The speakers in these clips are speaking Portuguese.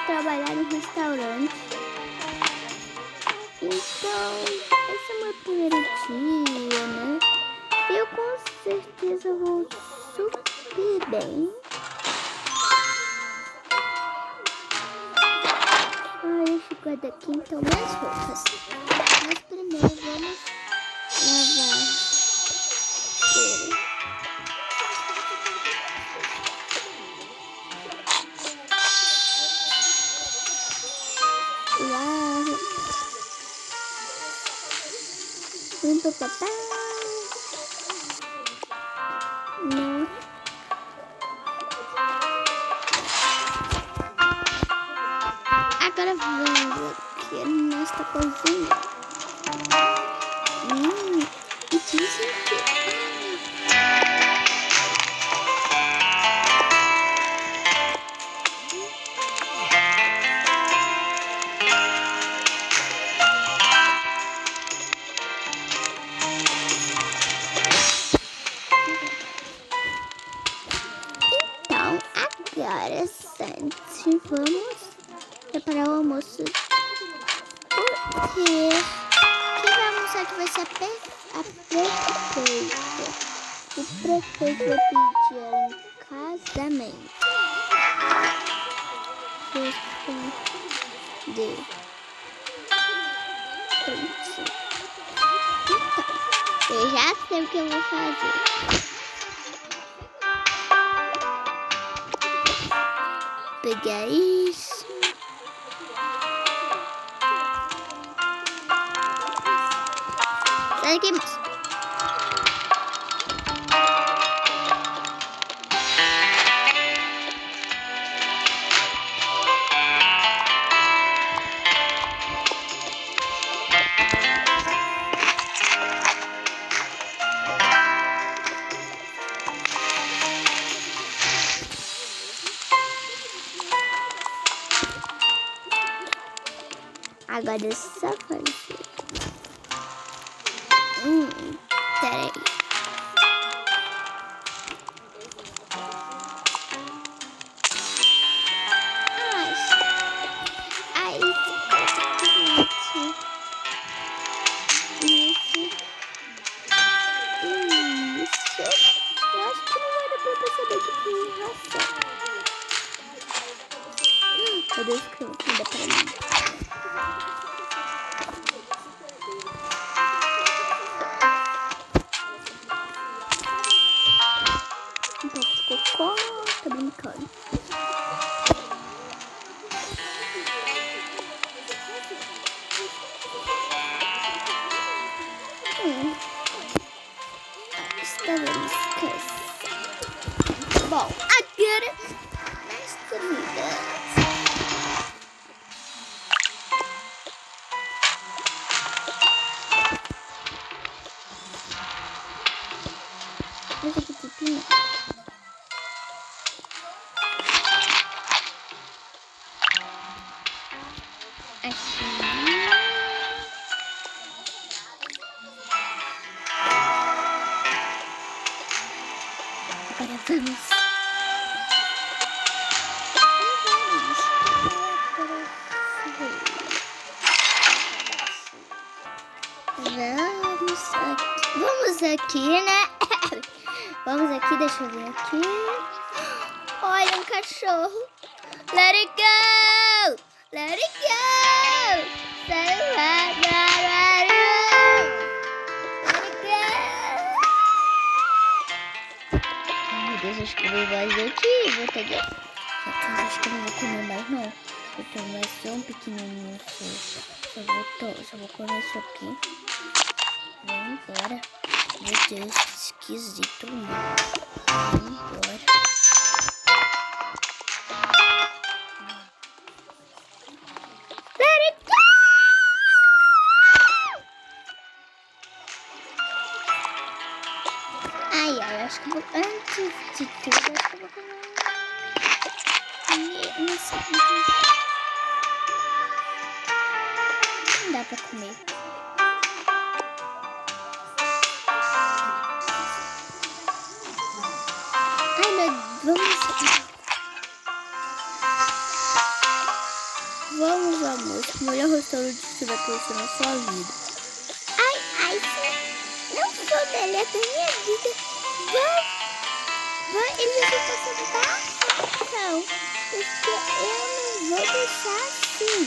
trabalhar no restaurante. Então, esse é o meu primeiro dia, né? Eu com certeza vou super bem. Deixa eu guardar aqui então minhas roupas. Mas primeiro vamos lavar ele. Lava. Limpa o papel. Não. Agora vamos aqui nesta cozinha. E dizem que... Então, agora, Santi, vamos preparar o almoço. Porque quem vai almoçar que vai ser a prefeita. O prefeito vai pedir ela em casamento. Responder. Pronto. Então, eu já sei o que eu vou fazer. Pegar isso. Sai aqui, moço. Agora é só fazer. Peraí. Ai, isso. Eu acho que não vai dar pra perceber que tem ração. Meu Deus, que não dá pra mim. Um pouco de cocô, tô brincando. Estamos cansados. Bom, agora nas comidas. Esse aqui tem pimenta. Agora vamos. Vamos aqui, né? Vamos aqui, deixa eu ver aqui. Olha, um cachorro. Let it go! Let it go! Let it go! Meu Deus, acho que eu vou mais aqui. Vou pegar. Acho que eu não vou comer mais, não. Eu tenho mais só um pequenininho. Só vou comer isso aqui. Vamos embora. Meu Deus, que esquisito, mano. Vamos embora. Ai, eu acho que vou, antes de tudo, acho que eu vou comer. Não dá pra comer. Ai, meu Deus, vamos. Vamos, amor. O melhor restaurante que você vai conhecer na sua vida. Ai, não sou dele, é da minha vida. Ele vai passar barração. Porque eu não vou deixar assim.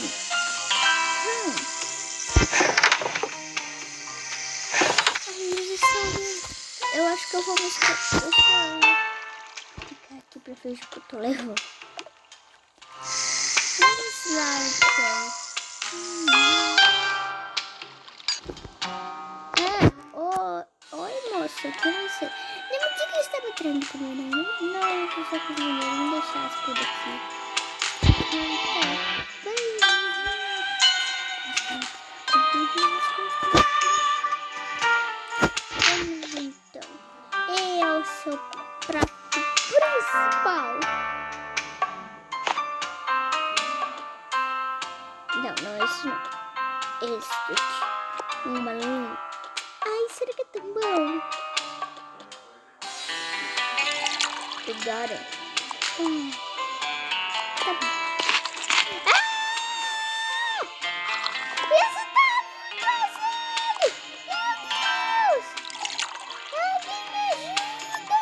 Eu acho que eu vou ficar aqui pra frente que eu tô levando. Vamos lá, então. Oi, moça, que você... Não me diga que está me traindo comigo, não? Não, eu só com os meninos, não deixar as coisas aqui. Vamos, então. É o seu prato principal. Não, esse não. Esse daqui. Um balão. Ai, será que é tão bom? Pegaram. Tá bom. Isso tá muito azul! Meu Deus! Alguém me ajuda!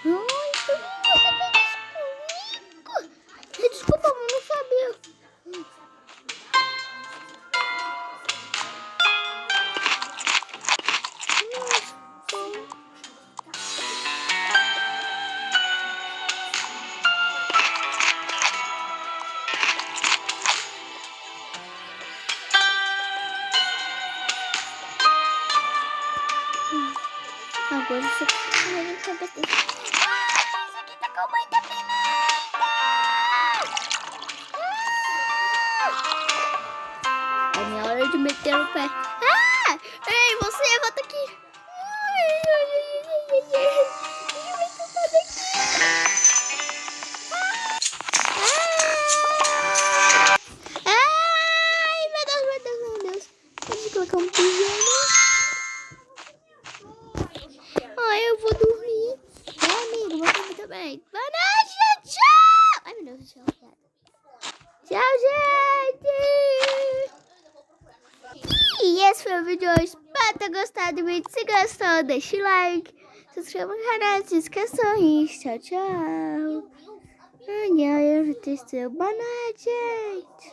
Ai, como você fez isso comigo? Desculpa, eu não sabia. Agora você precisa de cabeça. Isso aqui tá com muita pimenta! É minha hora de meter o pé. Ei, você, volta aqui. Ai, meu Deus. Deixa eu colocar um pijama. Eu vou dormir. Amigo, vou dormir também. Boa noite, tchau. Ai, meu Deus do céu. Tchau, gente. E esse foi o vídeo de hoje. Espero ter gostado do vídeo. Se gostou, deixa o like. Se inscreva no canal. Se inscreva. Tchau, tchau. Boa noite, gente.